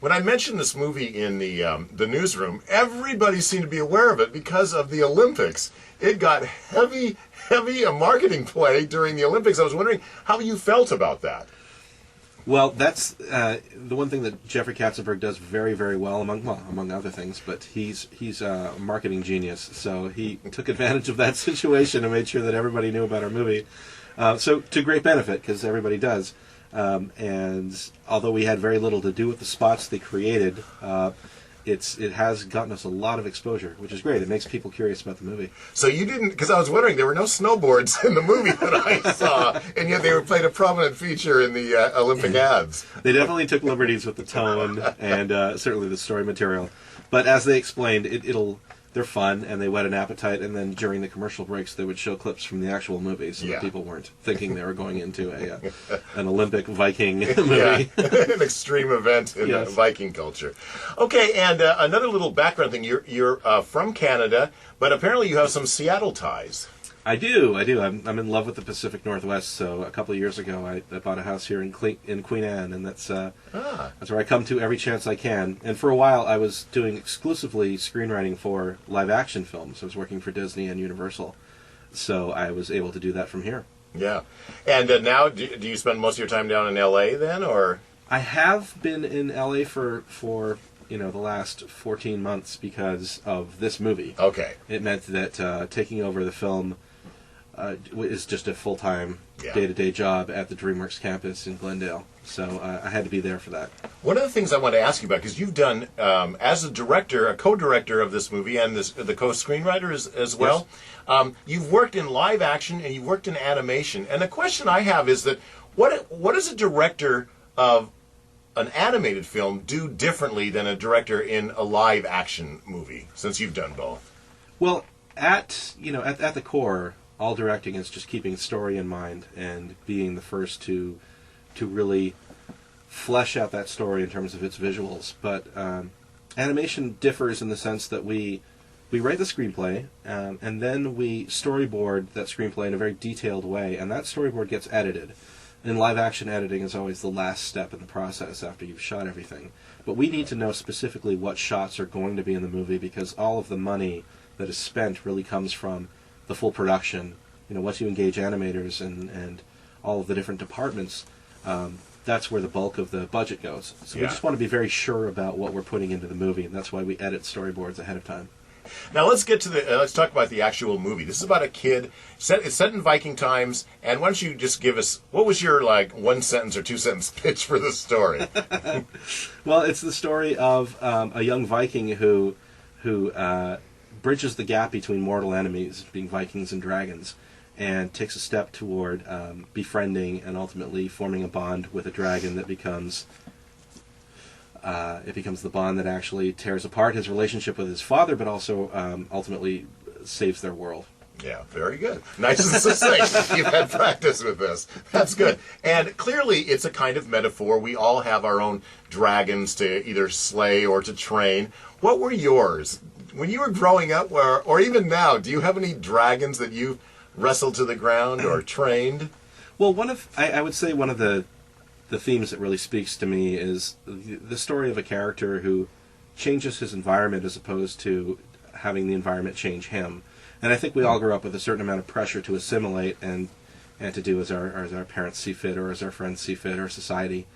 when I mentioned this movie in the newsroom, everybody seemed to be aware of it because of the Olympics. It got heavy a marketing play during the Olympics. I was wondering how you felt about that. Well, that's the one thing that Jeffrey Katzenberg does very, very well, among other things. But he's a marketing genius, so he took advantage of that situation and made sure that everybody knew about our movie. So to great benefit, because everybody does. And although we had very little to do with the spots they created, it has gotten us a lot of exposure, which is great. It makes people curious about the movie. So you didn't, because I was wondering, there were no snowboards in the movie that I saw, and yet they were played a prominent feature in the Olympic ads. They definitely took liberties with the tone and certainly the story material. But as they explained, they're fun and they whet an appetite, and then during the commercial breaks they would show clips from the actual movie so that people weren't thinking they were going into an Olympic Viking movie. Yeah, an extreme event in Viking culture. Okay, and another little background thing, you're from Canada, but apparently you have some Seattle ties. I do. I'm in love with the Pacific Northwest. So a couple of years ago, I bought a house here in Queen Anne, and that's where I come to every chance I can. And for a while, I was doing exclusively screenwriting for live-action films. I was working for Disney and Universal, so I was able to do that from here. Yeah, and now do you spend most of your time down in L.A. then, or? I have been in L.A. for the last 14 months because of this movie. Okay, it meant that taking over the film is just a full-time, day-to-day job at the DreamWorks campus in Glendale. So I had to be there for that. One of the things I want to ask you about, because you've done, as a director, a co-director of this movie, and the co-screenwriter as well, you've worked in live action and you've worked in animation. And the question I have is that what does a director of an animated film do differently than a director in a live action movie, since you've done both? Well, at the core, all directing is just keeping story in mind and being the first to really flesh out that story in terms of its visuals. But animation differs in the sense that we write the screenplay and then we storyboard that screenplay in a very detailed way, and that storyboard gets edited. And live action editing is always the last step in the process after you've shot everything. But we need to know specifically what shots are going to be in the movie, because all of the money that is spent really comes from the full production. Once you engage animators and all of the different departments, that's where the bulk of the budget goes. So we just want to be very sure about what we're putting into the movie, and that's why we edit storyboards ahead of time. Now let's get to let's talk about the actual movie. This is about a kid. It's set in Viking times, and why don't you just give us, what was your one sentence or two sentence pitch for the story? Well, it's the story of a young Viking who bridges the gap between mortal enemies, being Vikings and dragons, and takes a step toward befriending and ultimately forming a bond with a dragon that becomes the bond that actually tears apart his relationship with his father, but also ultimately saves their world. Yeah, very good. Nice and succinct. You've had practice with this. That's good. And clearly it's a kind of metaphor. We all have our own dragons to either slay or to train. What were yours? When you were growing up, or even now, do you have any dragons that you wrestled to the ground or trained? Well, I would say one of the themes that really speaks to me is the story of a character who changes his environment as opposed to having the environment change him. And I think we all grew up with a certain amount of pressure to assimilate and to do as our parents see fit, or as our friends see fit, or society.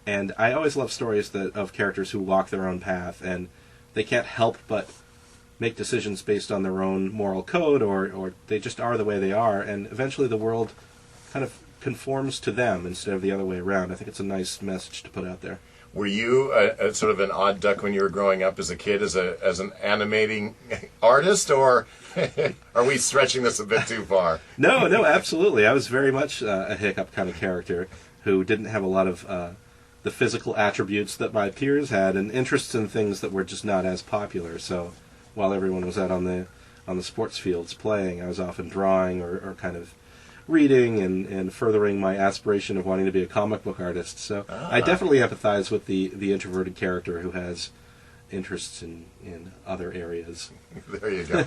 And I always love stories of characters who walk their own path, and they can't help but make decisions based on their own moral code, or they just are the way they are, and eventually the world kind of conforms to them instead of the other way around. I think it's a nice message to put out there. Were you a sort of an odd duck when you were growing up as a kid, as an animating artist, or are we stretching this a bit too far? No, absolutely. I was very much a hiccup kind of character who didn't have a lot of the physical attributes that my peers had, and interests in things that were just not as popular. So while everyone was out on the sports fields playing, I was often drawing or kind of reading and furthering my aspiration of wanting to be a comic book artist. So I definitely empathize with the introverted character who has interests in other areas. There you go.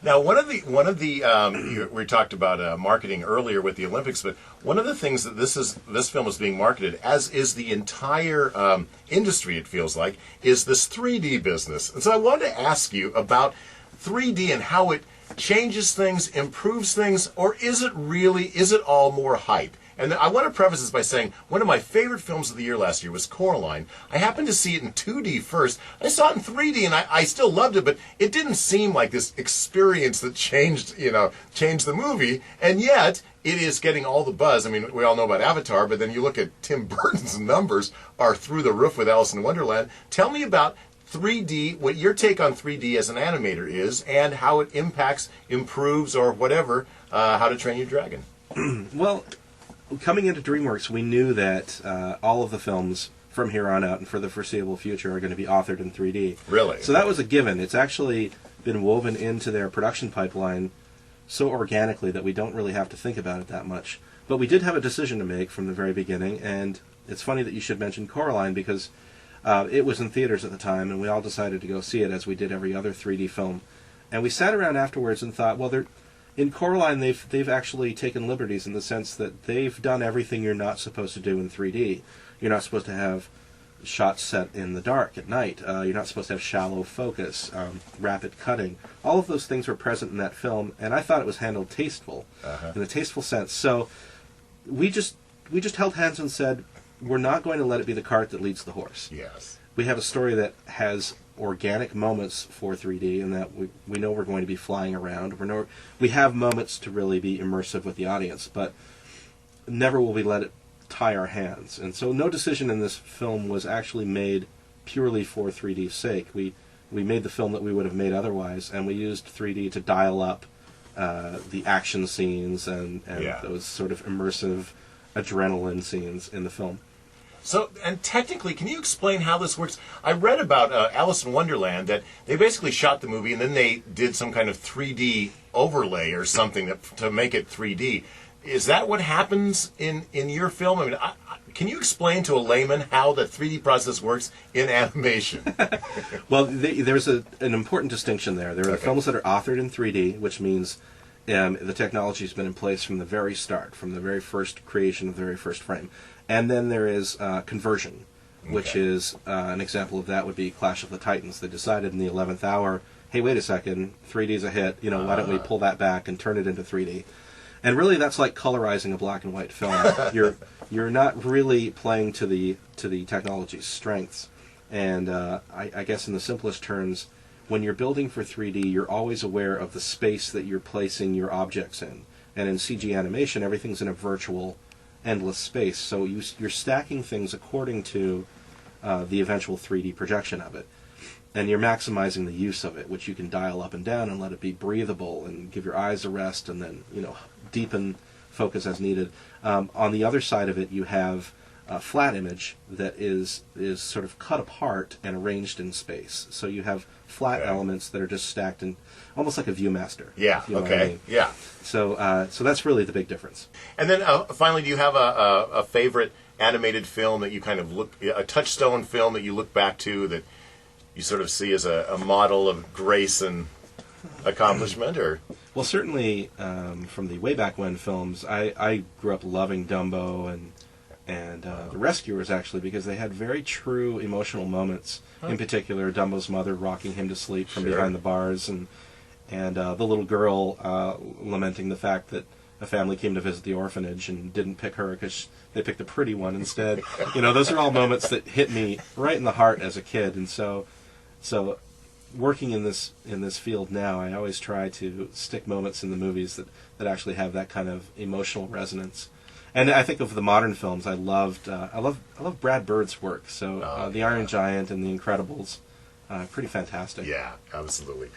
Now, we talked about marketing earlier with the Olympics, but one of the things that this film is being marketed, as is the entire industry, it feels like, is this 3D business. And so I wanted to ask you about 3D and how it changes things, improves things, or is it all more hype? And I want to preface this by saying one of my favorite films of the year last year was Coraline. I happened to see it in 2D first. I saw it in 3D, and I still loved it, but it didn't seem like this experience that changed the movie. And yet, it is getting all the buzz. I mean, we all know about Avatar, but then you look at Tim Burton's numbers are through the roof with Alice in Wonderland. Tell me about 3D, what your take on 3D as an animator is, and how it impacts, improves, or whatever, How to Train Your Dragon. Well, coming into DreamWorks, we knew that all of the films from here on out and for the foreseeable future are going to be authored in 3D. Really? So that was a given. It's actually been woven into their production pipeline so organically that we don't really have to think about it that much. But we did have a decision to make from the very beginning, and it's funny that you should mention Coraline because it was in theaters at the time, and we all decided to go see it as we did every other 3D film. And we sat around afterwards and thought, well, in Coraline, they've actually taken liberties in the sense that they've done everything you're not supposed to do in 3D. You're not supposed to have shots set in the dark at night. You're not supposed to have shallow focus, rapid cutting. All of those things were present in that film, and I thought it was handled tasteful, in a tasteful sense. So we just held hands and said, we're not going to let it be the cart that leads the horse. Yes. We have a story that has organic moments for 3D, and that we know we're going to be flying around. We have moments to really be immersive with the audience, but never will we let it tie our hands. And so no decision in this film was actually made purely for 3D's sake. We made the film that we would have made otherwise, and we used 3D to dial up the action scenes and those sort of immersive adrenaline scenes in the film. So, and technically, can you explain how this works? I read about Alice in Wonderland that they basically shot the movie and then they did some kind of 3D overlay or something to make it 3D. Is that what happens in your film? I mean, can you explain to a layman how the 3D process works in animation? Well, there's an important distinction there. There are the films that are authored in 3D, which means the technology has been in place from the very start, from the very first creation of the very first frame. And then there is conversion, which is an example of that would be Clash of the Titans. They decided in the 11th hour, hey, wait a second, 3D's a hit. Why don't we pull that back and turn it into 3D? And really, that's like colorizing a black and white film. You're not really playing to the technology's strengths. And I guess in the simplest terms, when you're building for 3D, you're always aware of the space that you're placing your objects in. And in CG animation, everything's in a virtual, endless space. So you're stacking things according to the eventual 3D projection of it. And you're maximizing the use of it, which you can dial up and down and let it be breathable and give your eyes a rest and then, deepen focus as needed. On the other side of it, you have a flat image that is sort of cut apart and arranged in space. So you have flat elements that are just stacked in almost like a ViewMaster. Yeah. Yeah. So that's really the big difference. And then finally, do you have a favorite animated film that you kind of a touchstone film that you look back to that you sort of see as a model of grace and accomplishment, or? Well, certainly from the way back when films, I grew up loving Dumbo and The Rescuers, actually, because they had very true emotional moments. In particular, Dumbo's mother rocking him to sleep from behind the bars, and the little girl lamenting the fact that a family came to visit the orphanage and didn't pick her because they picked a pretty one instead. Those are all moments that hit me right in the heart as a kid, and so working in this field now, I always try to stick moments in the movies that actually have that kind of emotional resonance. And I think of the modern films, I love Brad Bird's work. So The Iron Giant and The Incredibles, pretty fantastic. Yeah, absolutely.